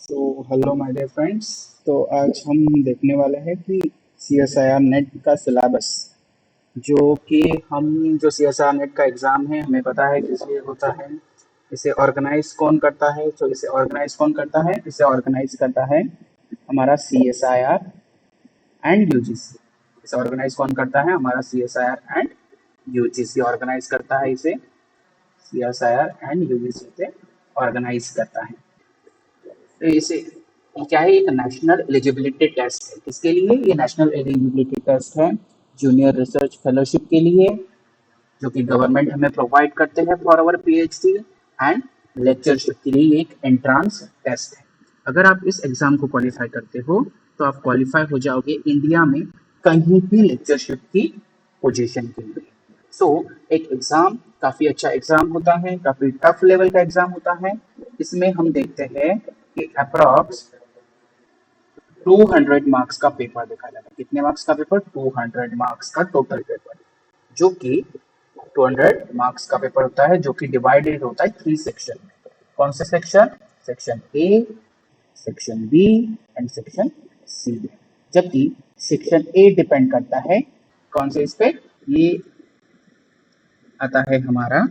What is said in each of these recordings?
Hello my dear friends. तो आज हम देखने वाले हैं कि CSIR नेट का सिलेबस, जो कि हम जो CSIR नेट का एग्ज़ाम है हमें पता है किस लिए होता है, इसे ऑर्गेनाइज कौन करता है। तो इसे ऑर्गेनाइज कौन करता है? इसे ऑर्गेनाइज करता है हमारा CSIR एंड UGC। इसे ऑर्गेनाइज कौन करता है? हमारा CSIR एंड UGC ऑर्गेनाइज करता है इसे। CSIR एंड UGC से ऑर्गेनाइज करता है। तो इसे क्या है? एक नेशनल एलिजिबिलिटी टेस्ट है। किसके लिए ये नेशनल एलिजिबिलिटी टेस्ट है? जूनियर रिसर्च फेलोशिप के लिए, जो कि गवर्नमेंट हमें प्रोवाइड करते हैं for our PhD, and lectureship के लिए एक एंट्रांस टेस्ट है। अगर आप इस एग्जाम को क्वालिफाई करते हो तो आप क्वालिफाई हो जाओगे इंडिया में कहीं भी लेक्चरशिप की पोजीशन के लिए। एक एग्जाम काफी अच्छा एग्जाम होता है, काफी टफ लेवल का एग्जाम होता है। इसमें हम देखते हैं कि अप्रॉक्स 200 मार्क्स का पेपर देखा जाता है। कितने मार्क्स का पेपर? 200 मार्क्स का टोटल पेपर, जो कि 200 मार्क्स का पेपर होता है, जो कि डिवाइडेड होता है 3 सेक्शन में। कौन से section? Section A, section B and section C में। जबकि सेक्शन ए डिपेंड करता है कौन से इस पे? ये आता है हमारा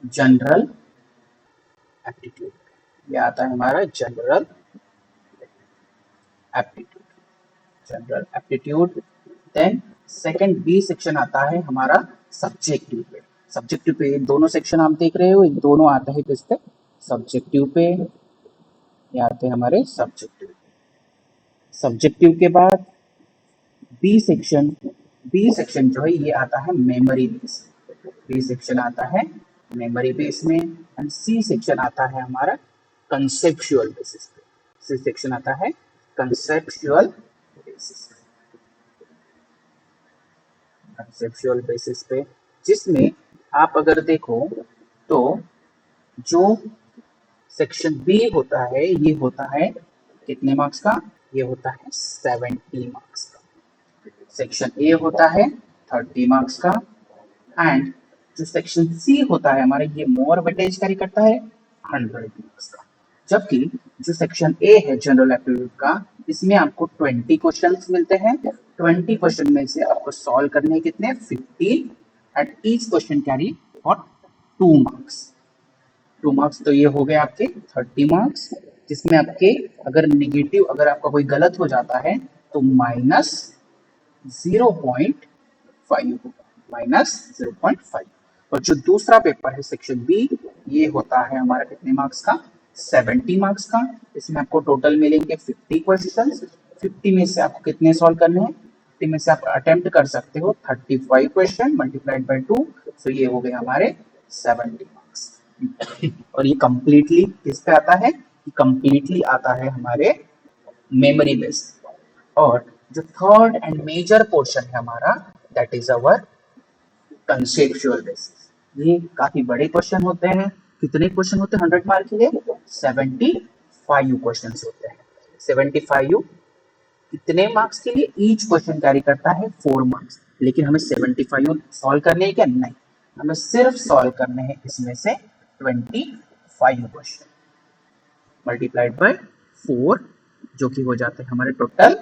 जनरल एप्टीट्यूड। ये आता है हमारा general aptitude, general aptitude. Then second B section आता है हमारा सब्जेक्टिव पे। सब्जेक्टिव पे ये दोनों सेक्शन आप देख रहे हो, ये दोनों आते हैं किस पे? सब्जेक्टिव पे। ये आते हैं हमारे सब्जेक्टिव। सब्जेक्टिव के बाद बी सेक्शन। बी सेक्शन जो है ये आता है मेमोरी बेस। बी सेक्शन आता है मेमोरी बेस में। एंड सी सेक्शन आता है हमारा कंसेप्चुअल बेसिस पे। सी सेक्शन आता है कंसेप्चुअल बेसिस पे। कंसेप्चुअल बेसिस पे, जिसमें आप अगर देखो तो जो सेक्शन बी होता है ये होता है कितने मार्क्स का? ये होता है 70 मार्क्स का। सेक्शन ए होता है 30 मार्क्स का। एंड जो सेक्शन सी होता है हमारे, ये मोर वेटेज कैरी करता है 100 मार्क्स का। जबकि जो सेक्शन ए है जनरल एप्टीट्यूड का, इसमें आपको 20 क्वेश्चंस मिलते हैं। 20 क्वेश्चन में से आपको सॉल्व करने कितने? 50 and each question carry for 2 marks. 2 marks तो ये हो गए आपके 30 मार्क्स, जिसमें आपके अगर निगेटिव, अगर आपका कोई गलत हो जाता है तो माइनस 0.5 होगा, -0.5। और जो दूसरा पेपर है सेक्शन बी, ये होता है हमारा कितने मार्क्स का? 70 मार्क्स का। इसमें आपको टोटल मिलेंगे 50 क्वेश्चन। 50 में से आपको कितने सॉल्व करने हैं? 50 में से आप अटेम्प्ट कर सकते हो 35 क्वेश्चन मल्टीप्लाइड बाई 2। सो ये हो गए हमारे 70 मार्क्स। और ये कंप्लीटली किस पे आता है? ये कंप्लीटली आता है हमारे मेमोरी बेस्ड। और जो थर्ड एंड मेजर पोर्शन है हमारा, that is our conceptual basis. ये काफी बड़े क्वेश्चन होते हैं। कितने क्वेश्चन होते हैं 100 मार्क के लिए? 75 क्वेश्चन होते हैं। 75 कितने मार्क्स के लिए? ईच क्वेश्चन कैरी करता है 4 मार्क्स। लेकिन हमें 75 सॉल्व करने हैं क्या? नहीं, हमें सिर्फ सॉल्व करने हैं इसमें से 25 क्वेश्चन मल्टीप्लाइड बाय 4, जो कि हो जाते हैं हमारे टोटल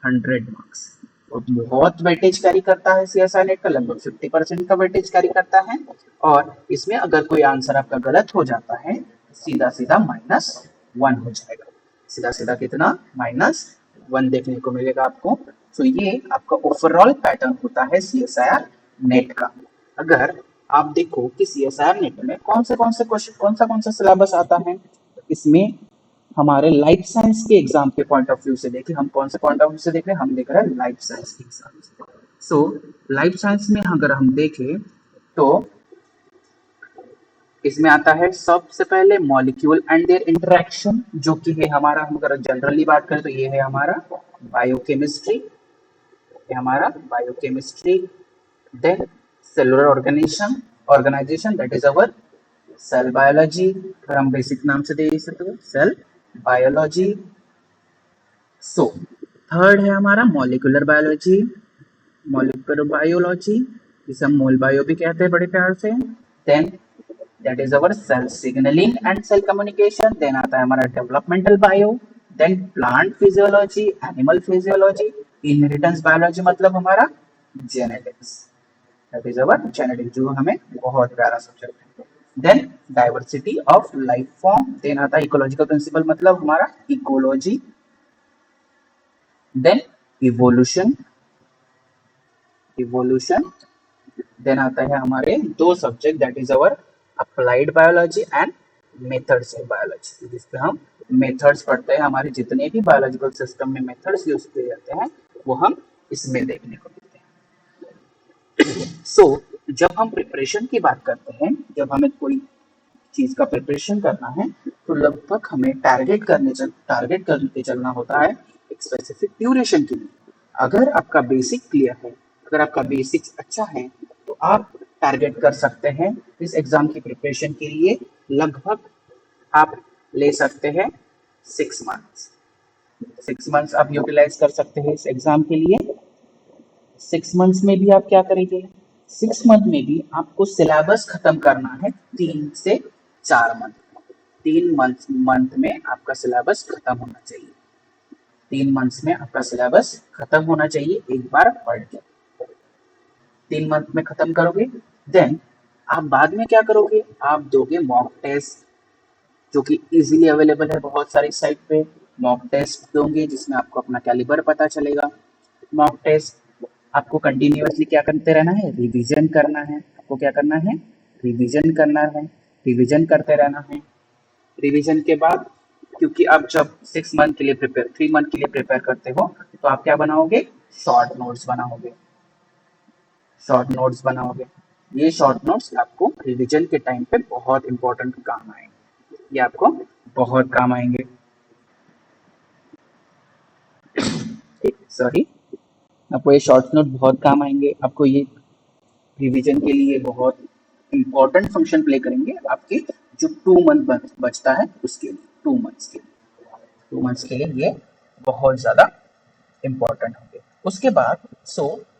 100 मार्क्स। और बहुत वेटेज कैरी करता है CSIR नेट का, लगभग 50% का वेटेज कैरी करता है। और इसमें अगर कोई आंसर आपका गलत हो जाता है, सीधा सीधा -1 हो जाएगा। सीधा सीधा कितना? -1 देखने को मिलेगा आपको। तो ये आपका ओवरऑल पैटर्न होता है CSIR नेट का। अगर आप देखो कि CSIR नेट में कौन से क्वेश्चन, कौन सा सिलेबस आता है, तो इसमें हमारे लाइफ साइंस के एग्जाम के पॉइंट ऑफ व्यू से देखें, हम कौन से पॉइंट ऑफ व्यू से देख रहे हैं? हम देख रहे हैं लाइफ साइंस के एग्जाम से। लाइफ साइंस में अगर हम देखें तो इसमें आता है सबसे पहले मॉलिक्यूल एंड देयर इंटरेक्शन, जो कि है हमारा, हम अगर जनरली बात करें तो ये है हमारा बायोकेमिस्ट्री। ये हमारा biochemistry. Then cellular organisation, that is our cell biology. अगर हम बेसिक नाम से दे सकते हो, सेल बायोलॉजी। थर्ड है हमारा मॉलिक्यूलर बायोलॉजी। जिसे हम मोल बायो भी कहते हैं बड़े प्यार से। Then that is our cell signalling and cell communication. Then आता है हमारा developmental bio, then plant physiology, animal physiology, inheritance biology मतलब हमारा genetics, that is our genetic, जो हमें बहुत प्यारा सब्जेक्ट है। Then diversity of life form, then आता है इकोलॉजिकल प्रिंसिपल मतलब हमारा ecology, then evolution, evolution, then आता है हमारे दो subject that is our applied biology and methods of biology, जिसपे हम मेथड्स पढ़ते हैं, हमारे जितने भी बायोलॉजिकल सिस्टम में मेथड्स यूज किए जाते हैं वो हम इसमें देखने को मिलते हैं। सो जब हम प्रिपरेशन की बात करते हैं, जब हमें कोई चीज का प्रिपरेशन करना है तो लगभग हमें टारगेट करके चलना होता है एक स्पेसिफिक ड्यूरेशन के लिए। अगर आपका बेसिक क्लियर है, अगर आपका बेसिक्स अच्छा है, तो आप टारगेट कर सकते हैं इस एग्जाम की प्रिपरेशन के लिए लगभग आप ले सकते हैं 6 मंथ्स। 6 मंथ्स आप यूटिलाइज कर सकते हैं इस एग्जाम के लिए। 6 मंथ्स में भी आप क्या करेंगे, 6 मंथ में भी आपको सिलेबस खत्म करना है 3 से 4 मंथ, 3 मंथ में आपका सिलेबस खत्म होना चाहिए, 3 मंथ्स में आपका सिलेबस खत्म होना चाहिए एक बार पढ़ के। 3 मंथ में खत्म करोगे, देन आप बाद में क्या करोगे, आप दोगे मॉक टेस्ट जो कि इजीली अवेलेबल है बहुत सारी साइट पे। मॉक टेस्ट दोगे जिसमें आपको अपना कैलिबर पता चलेगा। मॉक टेस्ट आपको कंटिन्यूअसली क्या करते रहना है, रिवीजन करना है। आपको क्या करना है, रिवीजन करना है, रिवीजन करते रहना है। रिवीजन के बाद, क्योंकि आप जब 6 मंथ के लिए प्रिपेयर 3 मंथ के लिए प्रिपेयर करते हो तो आप क्या बनाओगे, शॉर्ट नोट्स बनाओगे, शॉर्ट नोट्स बनाओगे। ये शॉर्ट नोट्स आपको रिवीजन के टाइम पे बहुत इंपॉर्टेंट काम आएंगे, ये आपको बहुत काम आएंगे। सॉरी, आपको ये शॉर्ट नोट बहुत काम आएंगे, आपको ये रिवीजन के लिए बहुत इंपॉर्टेंट फंक्शन प्ले करेंगे आपके जो 2 मंथ बचता है उसके लिए, 2 मंथ्स के लिए, 2 मंथ्स के लिए ये बहुत ज्यादा इंपॉर्टेंट होंगे। उसके बाद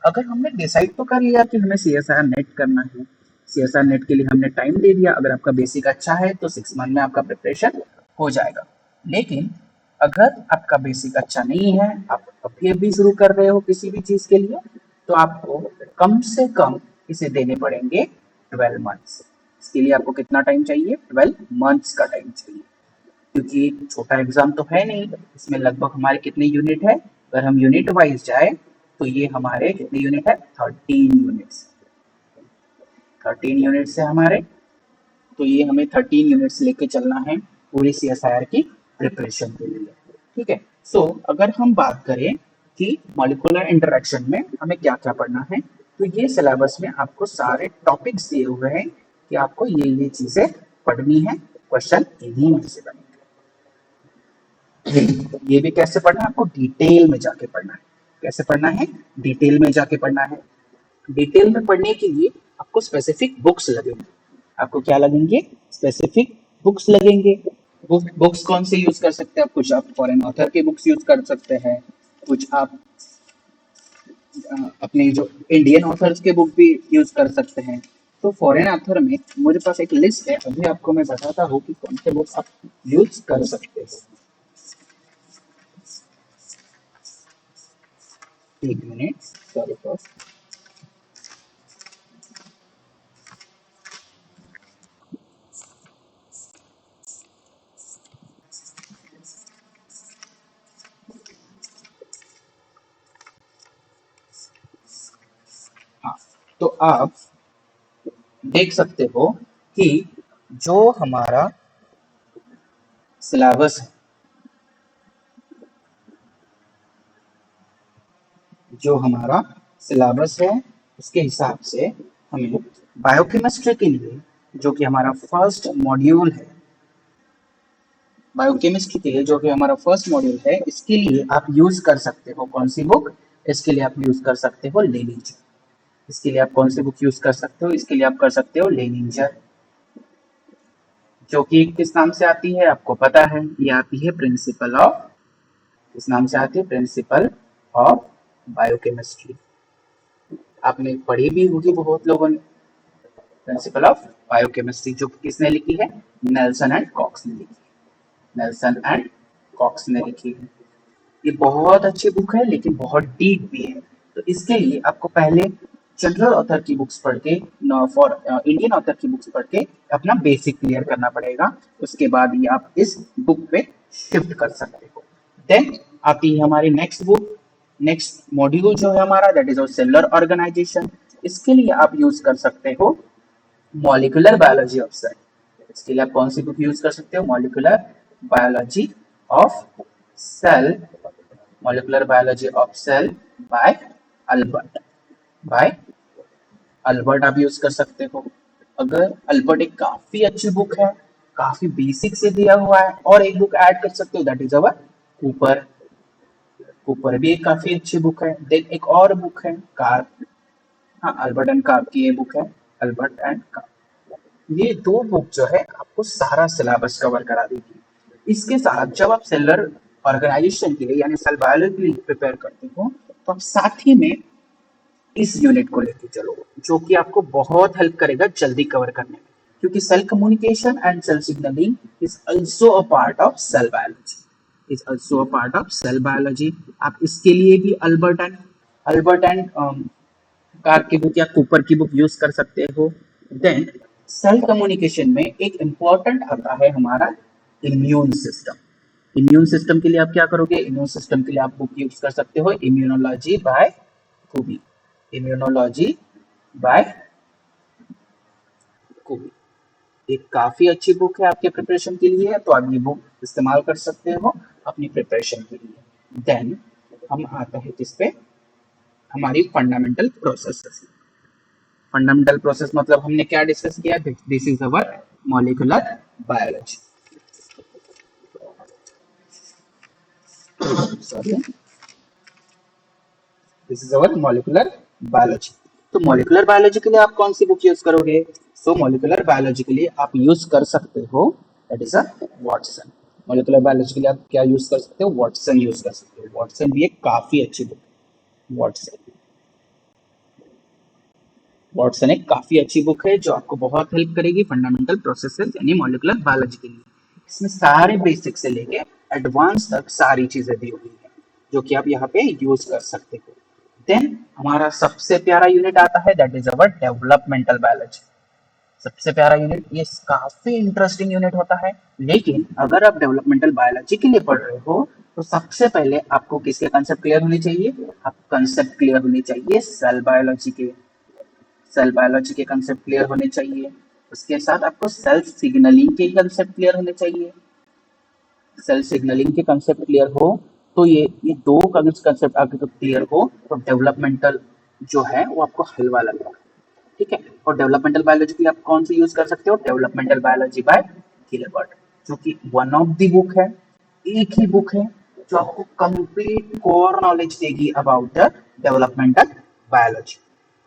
अगर हमने डिसाइड तो कर लिया कि हमें CSIR नेट करना है, CSIR नेट के लिए हमने टाइम दे दिया, अगर आपका बेसिक अच्छा है तो 6 मंथ में आपका प्रिपरेशन हो जाएगा। लेकिन अगर आपका बेसिक अच्छा नहीं है, आप अभी अभी शुरू कर रहे हो किसी भी चीज के लिए, तो आपको कम से कम इसे देने पड़ेंगे 12 मंथ्स। इसके लिए आपको कितना टाइम चाहिए, 12 मंथ्स का टाइम चाहिए, क्योंकि छोटा एग्जाम तो है नहीं। इसमें लगभग हमारे कितने यूनिट है, अगर हम यूनिट वाइज जाए तो ये हमारे कितने यूनिट है, 13 यूनिट्स, 13 यूनिट्स है हमारे। तो ये हमें 13 यूनिट्स लेके चलना है पूरी CSIR की प्रिपरेशन के लिए। ठीक है, अगर हम बात करें कि मॉलिक्यूलर इंटरेक्शन में हमें क्या क्या पढ़ना है, तो ये सिलेबस में आपको सारे टॉपिक्स दिए हुए हैं कि आपको ये चीजें पढ़नी है, क्वेश्चन इन्हीं में से बनेंगे। ये भी कैसे पढ़ना है, आपको डिटेल में जाके पढ़ना है। कैसे पढ़ना है, डिटेल में जाके पढ़ना है। डिटेल में पढ़ने के लिए आपको स्पेसिफिक बुक्स लगेंगे। आपको क्या लगेंगे, स्पेसिफिक बुक्स लगेंगे। बुक्स कौन से यूज कर सकते हैं आप, कुछ आप फॉरेन ऑथर के बुक्स यूज कर सकते हैं, कुछ आप अपने जो इंडियन ऑथर्स के बुक भी यूज कर सकते हैं। तो फॉरेन ऑथर में मेरे पास एक लिस्ट है, अभी आपको मैं बताता हूँ कि कौन से बुक्स आप यूज कर सकते हैं। 1 मिनट, सॉरी फॉर। हाँ, तो आप देख सकते हो कि जो हमारा सिलेबस है, जो हमारा सिलेबस है उसके हिसाब से हमें बायोकेमिस्ट्री के लिए, जो कि हमारा फर्स्ट मॉड्यूल है, बायोकेमिस्ट्री के लिए जो कि हमारा फर्स्ट मॉड्यूल है, इसके लिए आप यूज कर सकते हो कौन सी बुक, इसके लिए आप यूज कर सकते हो लेनिंजर। इसके लिए आप कौन सी बुक यूज कर सकते हो, इसके लिए आप कर सकते हो लेनिंजर, जो कि किस नाम से आती है आपको पता है, ये आती है प्रिंसिपल ऑफ, किस नाम से आती है, प्रिंसिपल ऑफ बायोकेमिस्ट्री। आपने पढ़ी भी होगी बहुत लोगों ने। प्रिंसिपल ऑफ बायोकेमिस्ट्री, जो किसने लिखी है, नेल्सन एंड कॉक्स ने लिखी है, नेल्सन एंड कॉक्स ने लिखी है। ये बहुत अच्छी बुक है लेकिन बहुत डीप भी है, तो इसके लिए आपको पहले जनरल ऑथर की बुक्स पढ़ के, फॉर इंडियन ऑथर की बुक्स पढ़ के अपना बेसिक क्लियर करना पड़ेगा, उसके बाद ही आप इस बुक पे शिफ्ट कर सकते हो। देन आती है हमारी नेक्स्ट बुक, नेक्स्ट मॉड्यूल जो है हमारा, दैट इज सेलुलर ऑर्गेनाइजेशन। इसके लिए आप यूज कर सकते हो मॉलिक्यूलर बायोलॉजी ऑफ सेल। इसके लिए आप कौन सी बुक यूज कर सकते हो, molecular biology of cell, molecular biology of cell by Albert, by Albert आप यूज कर सकते हो। अगर अल्बर्ट एक काफी अच्छी बुक है, काफी बेसिक से दिया हुआ है, और एक बुक ऐड कर सकते हो, that is our Cooper. Cooper भी एक काफी अच्छी बुक है। देन एक और बुक है कार्प, हाँ अल्बर्ट एंड कार्प की ये बुक है, अल्बर्ट एंड कार्प। ये दो बुक जो है आपको सारा सिलेबस कवर करा देगी। इसके साथ जब आप सेलर ऑर्गेनाइजेशन के लिए यानी सेल बायोलॉजी के लिए प्रिपेयर करते हो, तो आप साथ ही में इस यूनिट को लेके चलो, जो कि आपको बहुत हेल्प करेगा जल्दी कवर करने में, क्योंकि cell communication and cell signalling is also a part of cell biology, is also a part of cell biology. आप इसके लिए भी अल्बर्ट एंड कार की बुक या कूपर की बुक यूज कर सकते हो। देन सेल कम्युनिकेशन में एक इंपॉर्टेंट आता है हमारा इम्यून सिस्टम। इम्यून सिस्टम के लिए आप क्या करोगे, इम्यून सिस्टम के लिए आप बुक यूज कर सकते हो इम्यूनोलॉजी बाय कुबी, इम्यूनोलॉजी बाय कुबी। एक काफी अच्छी बुक है आपके प्रिपरेशन के लिए, तो आप ये बुक इस्तेमाल कर सकते हो अपनी प्रिपरेशन के लिए। देन हम आते हैं किस पे, हमारी फंडामेंटल प्रोसेसेस। फंडामेंटल प्रोसेस मतलब हमने क्या डिस्कस किया, this is our molecular biology, sorry this is our molecular biology. तो मॉलिक्यूलर बायोलॉजी के लिए आप कौन सी बुक यूज करोगे, सो मॉलिक्यूलर बायोलॉजी के लिए आप यूज कर सकते हो that is a Watson. Molecular biology के लिए आप क्या यूज कर सकते हो, वाटसन यूज कर सकते हो। वाटसन भी एक काफी अच्छी बुक, वाटसन, वाटसन एक काफी अच्छी बुक है जो आपको बहुत हेल्प करेगी फंडामेंटल प्रोसेसेस यानी मॉलिक्यूलर बायोलॉजी के लिए। इसमें सारे बेसिक से लेके एडवांस तक सारी चीजें दी हुई है, जो कि आप यहाँ पे यूज कर सकते हो। देन हमारा सबसे प्यारा यूनिट आता है, that is our developmental biology. सबसे प्यारा यूनिट, ये काफी इंटरेस्टिंग यूनिट होता है। लेकिन अगर आप डेवलपमेंटल बायोलॉजी के लिए पढ़ रहे हो, तो सबसे पहले आपको किसके कंसेप्ट क्लियर होने चाहिए, आपको कंसेप्ट क्लियर होने चाहिए सेल बायोलॉजी के, सेल बायोलॉजी के कंसेप्ट क्लियर होने चाहिए। उसके साथ आपको सेल सिग्नलिंग के कंसेप्ट क्लियर होने चाहिए। सेल सिग्नलिंग के कंसेप्ट क्लियर हो, तो ये दो कंसेप्ट आपके क्लियर हो, तो डेवलपमेंटल जो है वो आपको हलवा लगेगा। ठीक है, और डेवलपमेंटल बायोलॉजी के लिए आप कौन सी यूज कर सकते हो, डेवलपमेंटल बायोलॉजी बाय गिलबर्ट, जो कि वन ऑफ द बुक है, एक ही बुक है जो आपको कंप्लीट कोर नॉलेज देगी about the developmental biology.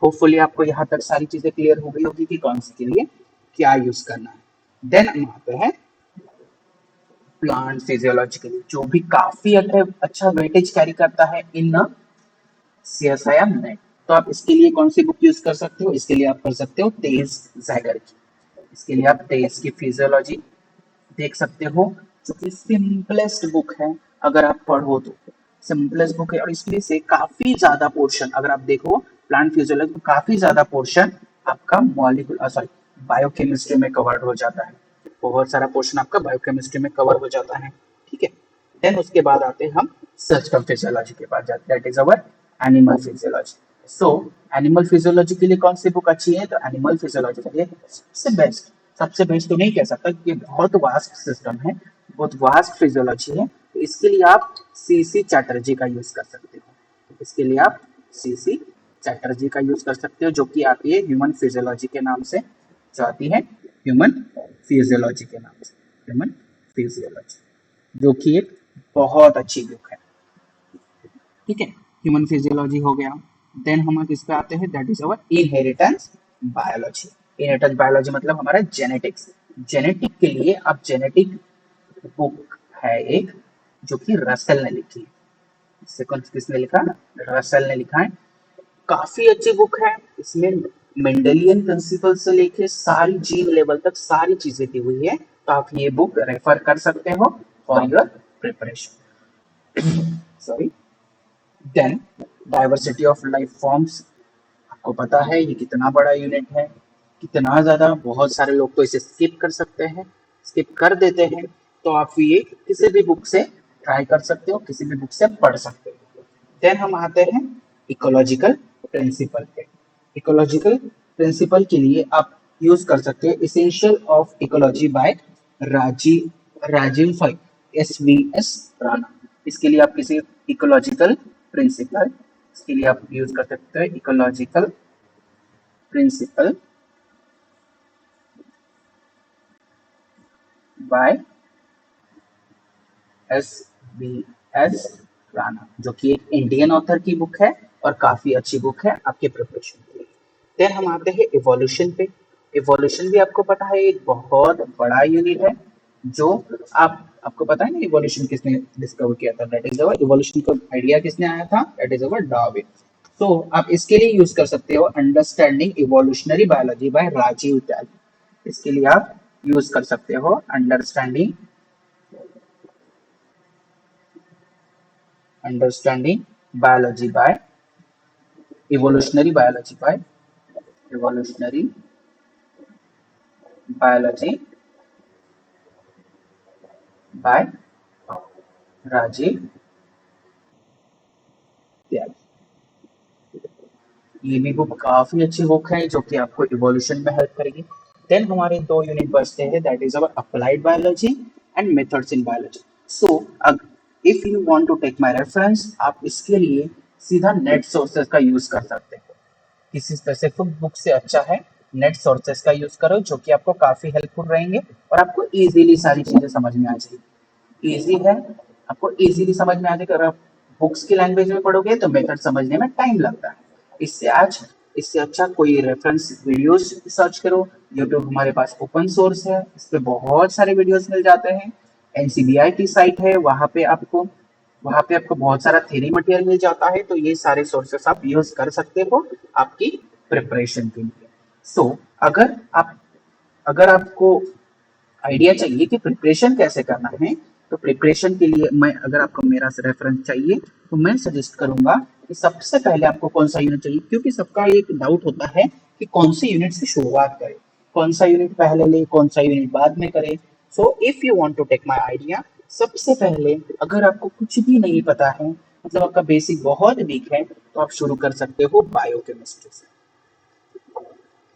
Hopefully आपको यहाँ तक सारी चीजें क्लियर हो गई होगी कि कौन सी के लिए क्या यूज करना है। देन हम आते हैं प्लांट फिजियोलॉजी के लिए, जो भी काफी अच्छा वेटेज कैरी करता है इन सीएसआईआर नेट। तो आप इसके लिए कौन सी बुक यूज कर सकते हो, इसके लिए आप कर सकते हो तेज जैगर की, इसके लिए आप तेज की फिजियोलॉजी देख सकते हो, जो कि सिंपलेस्ट बुक है। अगर आप पढ़ो तो सिंपलेस्ट बुक है, और इसमें से काफी ज्यादा पोर्शन अगर आप देखो प्लांट फिजियोलॉजी में काफी ज्यादा पोर्शन आपका मॉलिक्यूलर सॉरी बायोकेमिस्ट्री में कवर्ड हो जाता है, बहुत सारा पोर्शन आपका बायोकेमिस्ट्री में कवर हो जाता है। ठीक है, देन उसके बाद आते हैं हम सिस्टम फिजियोलॉजी के पास जाते हैं, that is our animal physiology. So animal physiology के लिए कौन सी बुक अच्छी है, तो एनिमल फिजियोलॉजी के लिए सबसे बेस्ट तो नहीं कह सकता, ये बहुत वास्ट सिस्टम है, बहुत वास्ट फिजियोलॉजी है, तो इसके लिए आप सीसी चैटर्जी का यूज कर सकते हो। इसके लिए आप सीसी चैटर्जी का यूज कर सकते हो, जो कि आती है ह्यूमन फिजियोलॉजी के नाम से, जो आती है ह्यूमन फिजियोलॉजी के नाम से, ह्यूमन फिजियोलॉजी, जो कि एक बहुत अच्छी बुक है। ठीक है, ह्यूमन फिजियोलॉजी हो गया। देन हम किस पे आते हैं, that is our inheritance biology. Inheritance biology मतलब हमारा जेनेटिक्स। जेनेटिक के लिए अब जेनेटिक बुक है एक, जो कि रसेल ने लिखी है। इससे किसने लिखा, रसेल ने लिखा है। काफी अच्छी बुक है, इसमें मेंडेलियन प्रिंसिपल से लेके सारी जीन लेवल तक सारी चीजें दी हुई है, तो आप ये बुक रेफर कर सकते हो for your preparation. Sorry. Then diversity of life forms, आपको पता है ये कितना बड़ा यूनिट है, कितना ज्यादा, बहुत सारे लोग तो इसे स्किप कर सकते हैं, स्किप कर देते हैं, तो आप ये किसी भी बुक से ट्राई कर सकते हो, किसी भी बुक से पढ़ सकते हो। देन हम आते हैं इकोलॉजिकल प्रिंसिपल पे। इकोलॉजिकल प्रिंसिपल के लिए आप यूज कर सकते हैं essential of ecology by Rajiv five, SVS Rana. इसके लिए आप किसी इकोलॉजिकल प्रिंसिपल, इसके लिए आप यूज कर सकते हैं ecological principal bye SVS Rana, जो कि एक इंडियन ऑथर की बुक है और काफी अच्छी बुक है आपके प्रिपरेशन के लिए। देन हम आते हैं इवोल्यूशन पे। इवोल्यूशन भी आपको पता है एक बहुत बड़ा यूनिट है, जो आपको पता है ना इवोल्यूशन किसने डिस्कवर किया था, दैट इज अवर इवोल्यूशन का आइडिया किसने आया था, दैट इज अवर डार्विन। तो आप इसके लिए यूज कर सकते हो understanding evolutionary biology by Rajiv टैल। इसके लिए आप यूज कर सकते हो understanding biology by evolutionary biology by evolutionary biology by Rajiv Tyagi. ये भी बुक काफी अच्छी बुक है जो कि आपको इवोल्यूशन में हेल्प करेगी। देन हमारे दो यूनिट बचते हैं, that is our applied biology and methods in biology. So if you want to take my reference, आप इसके लिए सीधा नेट सोर्सेज का यूज कर सकते हो। किसी स्पेसिफिक बुक से अच्छा है नेट सोर्सेस का यूज करो, जो कि आपको काफी हेल्पफुल रहेंगे और आपको इजीली सारी चीजें समझ में आ जाएगी। इजी है, आपको इजीली समझ में आ जाएगा। अगर आप बुक्स की लैंग्वेज में पढ़ोगे तो मेथड समझने में टाइम लगता है। इससे आज इससे अच्छा कोई रेफरेंस वीडियोस सर्च करो। यूट्यूब हमारे पास ओपन सोर्स है, इस पे बहुत सारे वीडियोस मिल जाते हैं। एनसीबीआई की साइट है, वहां पे आपको बहुत सारा थ्योरी मटेरियल मिल जाता है, तो ये सारे सोर्सेस आप यूज कर सकते हो आपकी प्रिपरेशन के लिए। सो अगर आप अगर आपको आइडिया चाहिए कि प्रिपरेशन कैसे करना है, तो प्रिपरेशन के लिए मैं अगर आपको मेरा रेफरेंस चाहिए तो मैं सजेस्ट करूंगा कि सबसे पहले आपको कौन सा यूनिट चाहिए, क्योंकि सबका एक डाउट होता है कि कौन सी यूनिट से शुरुआत करें, कौन सा यूनिट पहले ले, कौन सा यूनिट बाद में करें। So if you want to take my idea, सबसे पहले अगर आपको कुछ भी नहीं पता है, मतलब आपका बेसिक बहुत वीक है, तो आप शुरू कर सकते हो बायोकेमिस्ट्री से।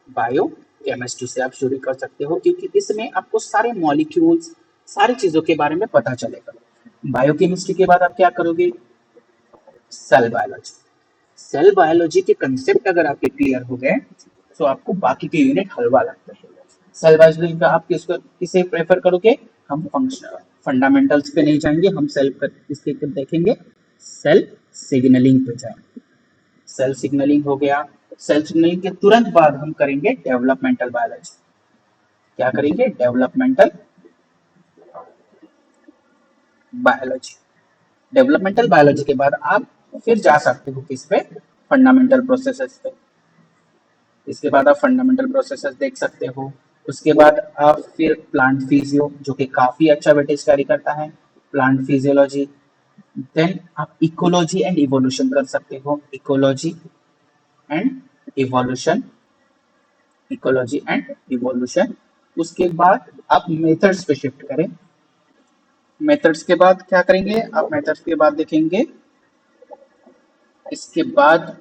बायो केमिस्ट्री से आप शुरू कर सकते हो, क्योंकि इसमें आपको सारे मॉलिक्यूल्स, सारी चीजों के बारे में पता चलेगा। बायोकेमिस्ट्री के बाद आप क्या करोगे, सेल बायोलॉजी। सेल बायोलॉजी के कंसेप्ट अगर आपके क्लियर हो गए, तो आपको बाकी के यूनिट हलवा लगते हैं। सेल बायोलॉजी का आप किसे प्रेफर करोगे, हम फंक्शनल फंडामेंटल्स पे नहीं जाएंगे, हम सेल किसके देखेंगे, सेल सिग्नलिंग पे जाएंगे। सेल सिग्नलिंग हो गया, सेल सिग्नलिंग के तुरंत बाद हम करेंगे डेवलपमेंटल बायोलॉजी। क्या करेंगे, डेवलपमेंटल बायोलॉजी। डेवलपमेंटल बायोलॉजी के बाद आप फिर जा सकते हो किस पे, फंडामेंटल प्रोसेसेस पे। इसके बाद आप फंडामेंटल प्रोसेसेस देख सकते हो। उसके बाद आप फिर प्लांट फिजियो, जो कि काफी अच्छा वेटेज कैरी करता है, प्लांट फिजियोलॉजी। देन आप इकोलॉजी एंड इवोल्यूशन कर सकते हो, and evolution ecology and evolution. उसके बाद आप मेथड्स पे शिफ्ट करें। मेथड्स के बाद क्या करेंगे, आप मेथड्स के बाद देखेंगे, इसके बाद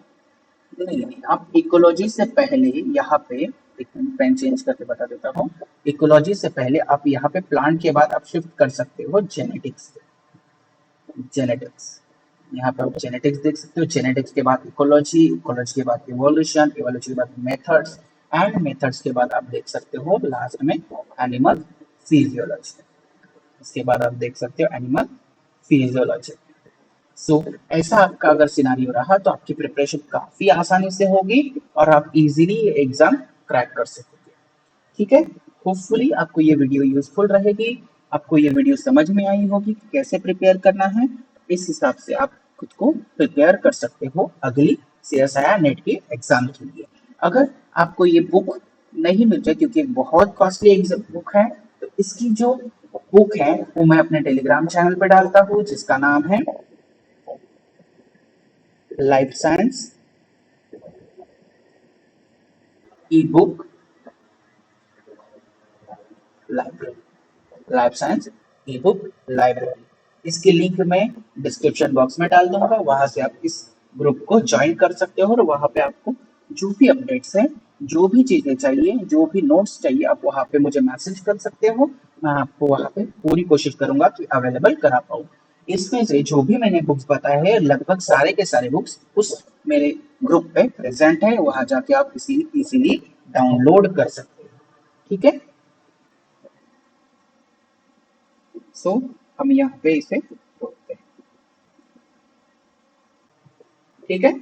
नहीं, आप इकोलॉजी से पहले यहाँ पे एक पेन चेंज करके बता देता हूँ। इकोलॉजी से पहले आप यहाँ पे प्लांट के बाद आप शिफ्ट कर सकते हो जेनेटिक्स। जेनेटिक्स यहाँ पे आप जेनेटिक्स देख सकते हो। जेनेटिक्स के बाद इकोलॉजी, इकोलॉजी के बाद इवोल्यूशन, इवोल्यूशन के बाद मेथड्स, एंड मेथड्स के बाद आप देख सकते हो लास्ट में एनिमल फिजियोलॉजी। इसके बाद आप देख सकते हो एनिमल फिजियोलॉजी। सो ऐसा आपका अगर सिनारियो रहा तो आपकी प्रिपरेशन काफी आसानी से होगी और आप इजीली एग्जाम क्रैक कर सकोगे। ठीक है, होपफुली आपको ये वीडियो यूजफुल रहेगी, आपको ये वीडियो समझ में आई होगी कि कैसे प्रिपेयर करना है। इस हिसाब से आप खुद को प्रिपेयर कर सकते हो अगली CSIR नेट के एग्जाम के लिए। अगर आपको ये बुक नहीं मिल जाए क्योंकि बहुत कॉस्टली बुक है, तो इसकी जो बुक है वो मैं अपने टेलीग्राम चैनल पे डालता हूँ जिसका नाम है लाइफ साइंस ई बुक लाइब्रेरी, लाइफ साइंस ई बुक लाइब्रेरी। इसकी लिंक मैं डिस्क्रिप्शन बॉक्स में डाल दूंगा, वहां से आप इस ग्रुप को ज्वाइन कर सकते हो और वहां पे आपको जो भी अपडेट्स हैं, जो भी चीजें चाहिए, जो भी नोट्स चाहिए, आप वहां पे मुझे मैसेज कर सकते हो। मैं आपको वहां पे पूरी कोशिश करूंगा कि अवेलेबल करा पाऊँ। इसमें से जो भी मैंने बुक्स बताए हैं लगभग सारे के सारे बुक्स उस मेरे ग्रुप पे प्रेजेंट है, वहां जाके आप इसीलिए डाउनलोड कर सकते हो। ठीक है, सो हम यहाँ पे इसे रोकते हैं। ठीक है।